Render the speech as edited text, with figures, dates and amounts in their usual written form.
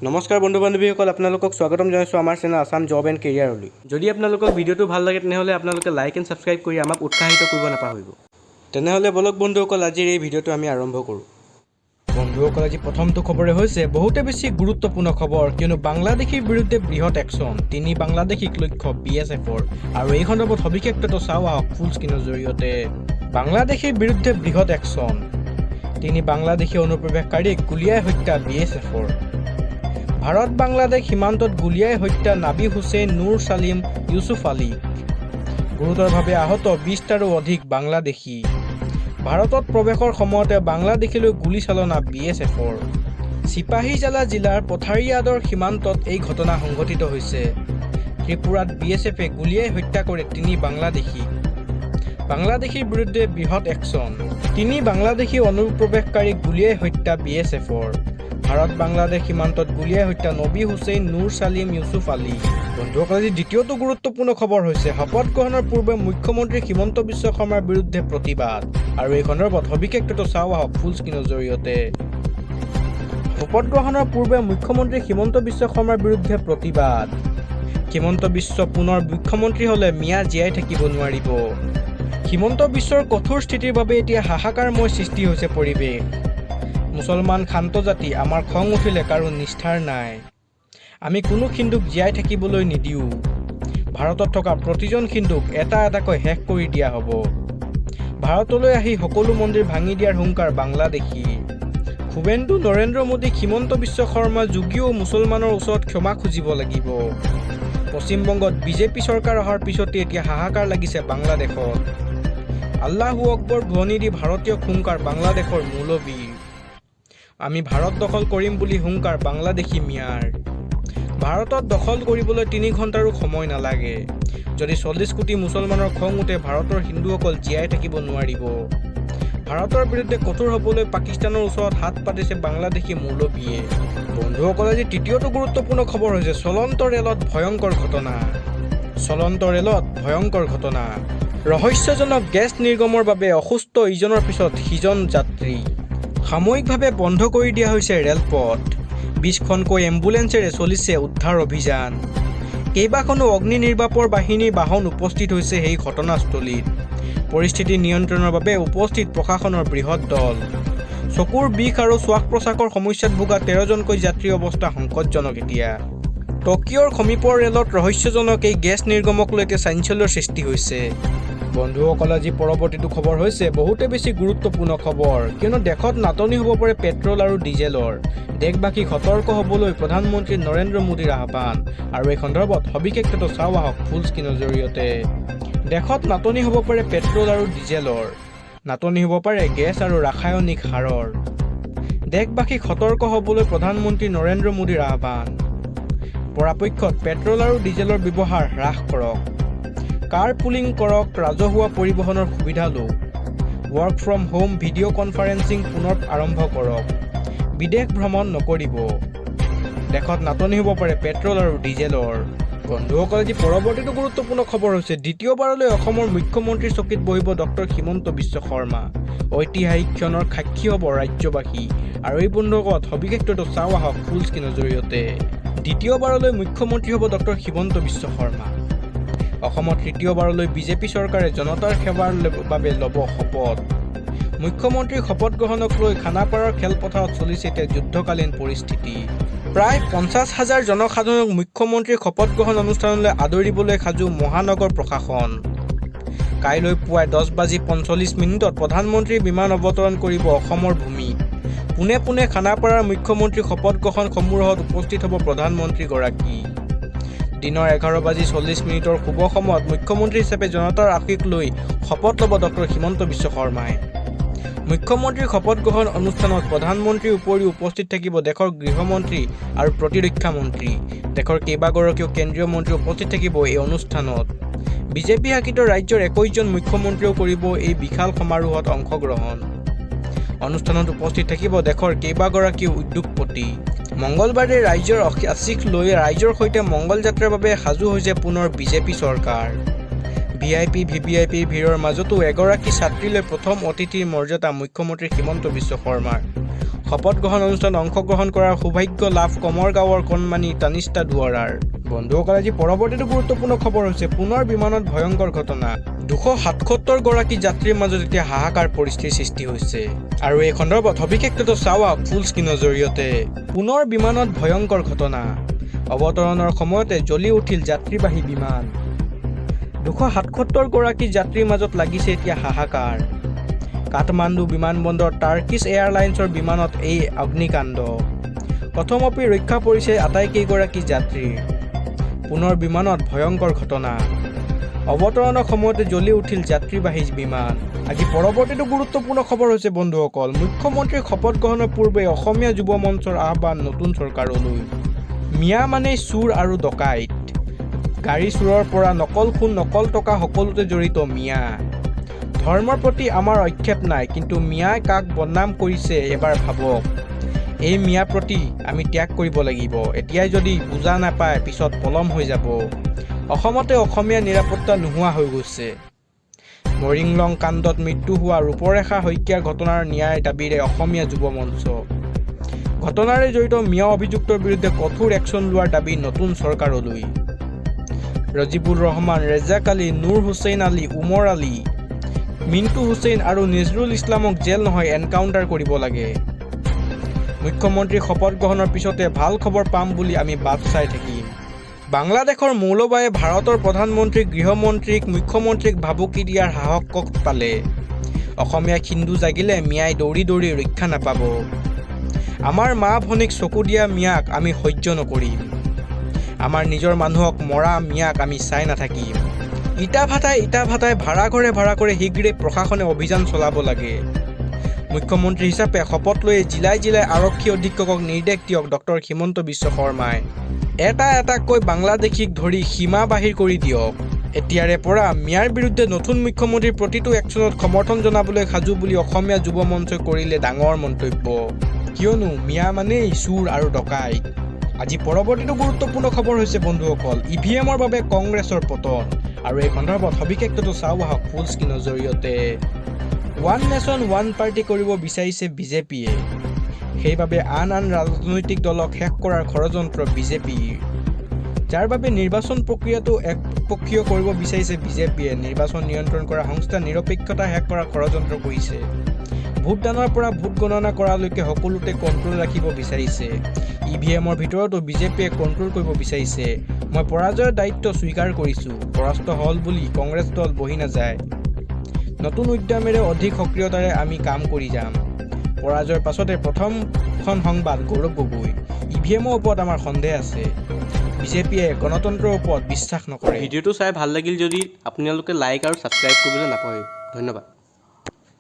নমস্কাৰ বন্ধু বান্ধৱীসকল, আপোনালোকক স্বাগতম জনাইছোঁ আমাৰ চেনেল আসাম জব এণ্ড কেৰিয়াৰলৈ। যদি আপোনালোকক ভিডিঅ'টো ভাল লাগে তেনেহ'লে আপোনালোকে লাইক এণ্ড ছাবস্ক্ৰাইব কৰি আমাক উৎসাহিত কৰিব নাপাহৰিব। তেনেহ'লে বলক বন্ধুসকল, আজিৰ এই ভিডিঅ'টো আমি আৰম্ভ কৰোঁ। বন্ধুসকল, আজি প্ৰথমটো খবৰে হৈছে বহুতে বেছি গুৰুত্বপূৰ্ণ খবৰ, কিয়নো বাংলাদেশীৰ বিৰুদ্ধে বৃহৎ একশ্যন, 3 বাংলাদেশীক লক্ষ্য BSFৰ। আৰু এই সন্দৰ্ভত সবিশেষ তথ্য চাওঁ আহক ফুল স্ক্ৰীনৰ জৰিয়তে। বাংলাদেশীৰ বিৰুদ্ধে বৃহৎ একশ্যন, 3 বাংলাদেশী অনুপ্ৰৱেশকাৰীক গুলীয়াই হত্যা BSFৰ। ভাৰত বাংলাদেশ সীমান্তত গুলীয়াই হত্যা নাবি হুছেইন, নুৰ ছালিম, ইউছুফ আলী। গুৰুতৰভাৱে আহত 20টাৰো অধিক বাংলাদেশী। ভাৰতত প্ৰৱেশৰ সময়তে বাংলাদেশীলৈ গুলীচালনা BSFৰ। চিপাহীজালা জিলাৰ পথাৰিয়াদৰ সীমান্তত এই ঘটনা সংঘটিত হৈছে। ত্ৰিপুৰাত BSFে গুলীয়াই হত্যা কৰে 3 বাংলাদেশী। বাংলাদেশীৰ বিৰুদ্ধে বৃহৎ একশ্যন, 3 বাংলাদেশী অনুপ্ৰৱেশকাৰীক গুলীয়াই হত্যা BSFৰ। ভাৰত বাংলাদেশ সীমান্তত গুলীয়াই হত্যা নবী হুছেইন, নুৰ ছালিম, ইউছুফ আলী। বন্ধুসকল, আজি দ্বিতীয়টো গুৰুত্বপূৰ্ণ খবৰ হৈছে শপত গ্ৰহণৰ পূৰ্বে মুখ্যমন্ত্ৰী হিমন্ত বিশ্ব শৰ্মাৰ বিৰুদ্ধে প্ৰতিবাদ। আৰু এই সন্দৰ্ভত সবিশেষ তথ্য চাওঁ আহক ফুল স্ক্ৰীনৰ জৰিয়তে। শপত গ্ৰহণৰ পূৰ্বে মুখ্যমন্ত্ৰী হিমন্ত বিশ্ব শৰ্মাৰ বিৰুদ্ধে প্ৰতিবাদ। হিমন্ত বিশ্ব পুনৰ মুখ্যমন্ত্ৰী হ'লে মিয়া জীয়াই থাকিব নোৱাৰিব। হিমন্ত বিশ্বৰ কঠোৰ স্থিতিৰ বাবে এতিয়া হাহাকাৰময় সৃষ্টি হৈছে পৰিৱেশ। মুছলমান শান্ত জাতি, আমাৰ খং উঠিলে কাৰো নিষ্ঠাৰ নাই। আমি কোনো হিন্দুক জীয়াই থাকিবলৈ নিদিওঁ। ভাৰতত থকা প্ৰতিজন হিন্দুক এটা এটাকৈ শেষ কৰি দিয়া হ'ব। ভাৰতলৈ আহি সকলো মন্দিৰ ভাঙি দিয়াৰ হুংকাৰ বাংলাদেশী। শুভেন্দু, নৰেন্দ্ৰ মোদী, হিমন্ত বিশ্ব শৰ্মা, যোগীও মুছলমানৰ ওচৰত ক্ষমা খুজিব লাগিব। পশ্চিমবংগত বিজেপি চৰকাৰ অহাৰ পিছতে এতিয়া হাহাকাৰ লাগিছে বাংলাদেশত। আল্লাহু আকবৰ ধ্বনি দি ভাৰতীয় হুংকাৰ বাংলাদেশৰ মৌলবী। আমি ভাৰত দখল কৰিম বুলি হুংকাৰ বাংলাদেশী মিয়াৰ। ভাৰতত দখল কৰিবলৈ 3 ঘণ্টাৰো সময় নালাগে। যদি 40 কোটি মুছলমানৰ খং উঠে, ভাৰতৰ হিন্দুসকল জীয়াই থাকিব নোৱাৰিব। ভাৰতৰ বিৰুদ্ধে কঠোৰ হ'বলৈ পাকিস্তানৰ ওচৰত হাত পাতিছে বাংলাদেশী মৌলবীয়ে। বন্ধুসকল, আজি তৃতীয়টো গুৰুত্বপূৰ্ণ খবৰ হৈছে চলন্ত ৰেলত ভয়ংকৰ ঘটনা। চলন্ত ৰেলত ভয়ংকৰ ঘটনা। ৰহস্যজনক গেছ নিৰ্গমৰ বাবে অসুস্থ ইজনৰ পিছত সিজন যাত্ৰী। সাময়িকভাৱে বন্ধ কৰি দিয়া হৈছে ৰেলপথ। 20খনকৈ এম্বুলেন্সেৰে চলিছে উদ্ধাৰ অভিযান। কেইবাখনো অগ্নি নিৰ্বাপক বাহিনীৰ বাহন উপস্থিত হৈছে সেই ঘটনাস্থলীত। পৰিস্থিতি নিয়ন্ত্ৰণৰ বাবে উপস্থিত প্ৰশাসনৰ বৃহৎ দল। চকুৰ বিষ আৰু শ্বাস প্ৰশ্বাসৰ সমস্যাত ভোগা 13জনকৈ যাত্ৰীৰ অৱস্থা সংকটজনক। এতিয়া টকিঅ'ৰ সমীপৰ ৰেলত ৰহস্যজনক এই গেছ নিৰ্গমক লৈ এতিয়া চাঞ্চল্যৰ সৃষ্টি হৈছে। বন্ধুসকল, আজি পৰৱৰ্তীটো খবৰ হৈছে বহুতে বেছি গুৰুত্বপূৰ্ণ খবৰ, কিয়নো দেশত নাটনি হ'ব পাৰে পেট্ৰল আৰু ডিজেলৰ। দেশবাসীক সতৰ্ক হ'বলৈ প্ৰধানমন্ত্ৰী নৰেন্দ্ৰ মোদীৰ আহ্বান। আৰু এই সন্দৰ্ভত সবিশেষ তথ্য চাওঁ আহক ফুল স্ক্ৰীনৰ জৰিয়তে। দেশত নাটনি হ'ব পাৰে পেট্ৰল আৰু ডিজেলৰ। নাটনি হ'ব পাৰে গেছ আৰু ৰাসায়নিক সাৰৰ। দেশবাসীক সতৰ্ক হ'বলৈ প্ৰধানমন্ত্ৰী নৰেন্দ্ৰ মোদীৰ আহ্বান। পৰাপক্ষত পেট্ৰল আৰু ডিজেলৰ ব্যৱহাৰ হ্ৰাস কৰক। কাৰ পুলিং কৰক, ৰাজহুৱা পৰিবহণৰ সুবিধা লওক। Work from home video' conferencing পুনৰ আৰম্ভ কৰক। বিদেশ ভ্ৰমণ নকৰিব। দেশত নাটনি হ'ব পাৰে পেট্ৰল আৰু ডিজেলৰ। বন্ধুসকল, আজি পৰৱৰ্তীটো গুৰুত্বপূৰ্ণ খবৰ হৈছে দ্বিতীয়বাৰলৈ অসমৰ মুখ্যমন্ত্ৰীৰ চকীত বহিব ডক্টৰ হিমন্ত বিশ্ব শৰ্মা। ঐতিহাসিক ক্ষণৰ সাক্ষী হ'ব ৰাজ্যবাসী। আৰু এই বন্ধুসকল, সবিশেষ তথ্য চাওঁ আহক ফুল স্ক্ৰীনৰ জৰিয়তে। দ্বিতীয়বাৰলৈ মুখ্যমন্ত্ৰী হ'ব ডক্টৰ হিমন্ত বিশ্ব শৰ্মা। অসমত তৃতীয়বাৰলৈ বিজেপি চৰকাৰে জনতাৰ সেৱাৰ বাবে ল'ব শপত। মুখ্যমন্ত্ৰীৰ শপত গ্ৰহণক লৈ খানাপাৰাৰ খেলপথাৰত চলিছে এতিয়া যুদ্ধকালীন পৰিস্থিতি। প্ৰায় 50,000 জনসাধাৰণক মুখ্যমন্ত্ৰীৰ শপত গ্ৰহণ অনুষ্ঠানলৈ আদৰিবলৈ সাজু মহানগৰ প্ৰশাসন। কাইলৈ পুৱাই 10:45 প্ৰধানমন্ত্ৰীৰ বিমান অৱতৰণ কৰিব অসমৰ ভূমিত। পোনে পোনে খানাপাৰাৰ মুখ্যমন্ত্ৰীৰ শপত গ্ৰহণ সমাৰোহত উপস্থিত হ'ব প্ৰধানমন্ত্ৰীগৰাকী। দিনৰ 11:40 শুভ সময়ত মুখ্যমন্ত্ৰী হিচাপে জনতাৰ আশীষ লৈ শপত ল'ব ডক্টৰ হিমন্ত বিশ্ব শৰ্মাই। মুখ্যমন্ত্ৰীৰ শপত গ্ৰহণ অনুষ্ঠানত প্ৰধানমন্ত্ৰীৰ উপৰিও উপস্থিত থাকিব দেশৰ গৃহমন্ত্ৰী আৰু প্ৰতিৰক্ষা মন্ত্ৰী। দেশৰ কেইবাগৰাকীও কেন্দ্ৰীয় মন্ত্ৰী উপস্থিত থাকিব এই অনুষ্ঠানত। বিজেপি শাসিত ৰাজ্যৰ 21জন মুখ্যমন্ত্ৰীয়েও কৰিব এই বিশাল সমাৰোহত অংশগ্ৰহণ। অনুষ্ঠানত উপস্থিত থাকিব দেশৰ কেইবাগৰাকীও উদ্যোগপতি। মংগলবাৰে ৰাইজৰ আশীষ লৈ ৰাইজৰ সৈতে মংগল যাত্ৰাৰ বাবে সাজু হৈছে পুনৰ বিজেপি চৰকাৰ। ভিআইপি ভিভিআইপিৰ ভিৰৰ মাজতো এগৰাকী ছাত্ৰীলৈ প্ৰথম অতিথিৰ মৰ্যাদা মুখ্যমন্ত্ৰী হিমন্ত বিশ্ব শৰ্মাৰ। শপত গ্ৰহণ অনুষ্ঠানত অংশগ্ৰহণ কৰাৰ সৌভাগ্য লাভ কমৰগাঁৱৰ কণমানি তানিষ্টা দুৱৰাৰ। বন্ধুসকল, আজি পৰৱৰ্তীটো গুৰুত্বপূৰ্ণ খবৰ হৈছে পুনৰ বিমানত ভয়ংকৰ ঘটনা। 277গৰাকী যাত্ৰীৰ মাজত এতিয়া হাহাকাৰ পৰিস্থিতিৰ সৃষ্টি হৈছে। আৰু এই সন্দৰ্ভত সবিশেষ তথ্য চাওক ফুল স্ক্ৰীনৰ জৰিয়তে। পুনৰ বিমানত ভয়ংকৰ ঘটনা। অৱতৰণৰ সময়তে জ্বলি উঠিল যাত্ৰীবাহী বিমান। 277গৰাকী যাত্ৰীৰ মাজত লাগিছে এতিয়া হাহাকাৰ। কাঠমাণ্ডু বিমানবন্দৰ টাৰ্কিছ এয়াৰলাইন্সৰ বিমানত এই অগ্নিকাণ্ড। প্ৰথমপি ৰক্ষা পৰিছে আটাইকেইগৰাকী যাত্ৰী। পুনৰ বিমানত ভয়ংকৰ ঘটনা। অৱতৰণৰ সময়তে জ্বলি উঠিল যাত্ৰীবাহী বিমান। আজি পৰৱৰ্তীটো গুৰুত্বপূৰ্ণ খবৰ হৈছে বন্ধুসকল, মুখ্যমন্ত্ৰীৰ শপত গ্ৰহণৰ পূৰ্বে অসমীয়া যুৱ মঞ্চৰ আহ্বান নতুন চৰকাৰলৈ। মিয়া মানেই চোৰ আৰু ডকাইত। গাড়ী চোৰৰ পৰা নকল সোণ নকল টকা সকলোতে জড়িত মিয়া। ধৰ্মৰ প্ৰতি আমাৰ আক্ষেপ নাই, কিন্তু মিয়াই কাক বদনাম কৰিছে এবাৰ ভাবক। এই মিয়া প্ৰতি আমি ত্যাগ কৰিব লাগিব। এতিয়াই যদি বুজা নাপায় পিছত পলম হৈ যাব। অসমতে অসমীয়া নিৰাপত্তা নোহোৱা হৈ গৈছে। মৰিংলং কাণ্ডত মৃত্যু হোৱা ৰূপৰেখা শইকীয়াৰ ঘটনাৰ ন্যায় দাবীৰে অসমীয়া যুৱ মঞ্চ। ঘটনাৰে জড়িত মিয়া অভিযুক্তৰ বিৰুদ্ধে কঠোৰ একশ্যন লোৱাৰ দাবী নতুন চৰকাৰলৈ। ৰজিবুৰ ৰহমান, ৰেজাক আলী, নুৰ হুছেইন আলী, উমৰ আলী, মিণ্টু হুছেইন আৰু নজৰুল ইছলামক জেল নহয় এনকাউণ্টাৰ কৰিব লাগে। মুখ্যমন্ত্ৰীৰ শপত গ্ৰহণৰ পিছতে ভাল খবৰ পাম বুলি আমি বাট চাই থাকিম। বাংলাদেশৰ মৌলবায়ে ভাৰতৰ প্ৰধানমন্ত্ৰী গৃহমন্ত্ৰীক মুখ্যমন্ত্ৰীক ভাবুকি দিয়াৰ সাহস পালে। অসমীয়া হিন্দু জাগিলে মিয়াই দৌৰি দৌৰি ৰক্ষা নাপাব। আমাৰ মা ভনীক চকু দিয়া মিয়াক আমি সহ্য নকৰিম। আমাৰ নিজৰ মানুহক মৰা মিয়াক আমি চাই নাথাকিম। ইটা ভাটাই ভাড়া ঘৰে শীঘ্ৰে প্ৰশাসনে অভিযান চলাব লাগে। মুখ্যমন্ত্ৰী হিচাপে শপত লৈ জিলাই আৰক্ষী অধীক্ষকক নিৰ্দেশ দিয়ক ডক্টৰ হিমন্ত বিশ্ব শৰ্মাই। এটাকৈ বাংলাদেশীক ধৰি সীমা বাহিৰ কৰি দিয়ক। এতিয়াৰে পৰা মিয়াৰ বিৰুদ্ধে নতুন মুখ্যমন্ত্ৰীৰ প্ৰতিটো একশ্যনত সমৰ্থন জনাবলৈ সাজু বুলি অসমীয়া যুৱ মঞ্চই কৰিলে ডাঙৰ মন্তব্য। কিয়নো মিয়া মানেই চোৰ আৰু ডকাইত। আজি পৰৱৰ্তীটো গুৰুত্বপূৰ্ণ খবৰ হৈছে বন্ধুসকল, EVMৰ বাবে কংগ্ৰেছৰ পতন। আৰু এই সন্দৰ্ভত সবিশেষ তথ্য চাওঁ আহক ফুল স্ক্ৰীনৰ জৰিয়তে। ওৱান নেশ্যন ওৱান পাৰ্টি কৰিব বিচাৰিছে বিজেপিয়ে। সেইবাবে আন ৰাজনৈতিক দলক শেষ কৰাৰ ষড়যন্ত্ৰ বিজেপিৰ। যাৰ বাবে নিৰ্বাচন প্ৰক্ৰিয়াটো একপক্ষীয় কৰিব বিচাৰিছে বিজেপিয়ে। নিৰ্বাচন নিয়ন্ত্ৰণ কৰা সংস্থা নিৰপেক্ষতা শেষ কৰাৰ ষড়যন্ত্ৰ কৰিছে। ভোটদানৰ পৰা ভোট গণনা কৰালৈকে সকলোতে কণ্ট্ৰল ৰাখিব বিচাৰিছে। EVMৰ ভিতৰতো বিজেপিয়ে কণ্ট্ৰল কৰিব বিচাৰিছে। মই পৰাজয়ৰ দায়িত্ব স্বীকাৰ কৰিছোঁ। পৰাস্ত হ'ল বুলি কংগ্ৰেছ দল বহি নাযায়। নতুন উদ্যমেৰে অধিক সক্ৰিয়তাৰে আমি কাম কৰি যাম। পৰাজয়ৰ পাছতে প্ৰথমখন সংবাদ গৌৰৱ গগৈ। EVMৰ ওপৰত আমাৰ সন্দেহ আছে। বিজেপিয়ে গণতন্ত্ৰৰ ওপৰত বিশ্বাস নকৰে। ভিডিঅ'টো চাই ভাল লাগিল যদি আপোনালোকে লাইক আৰু ছাবস্ক্ৰাইব কৰিবলৈ নাপাহৰিব। ধন্যবাদ।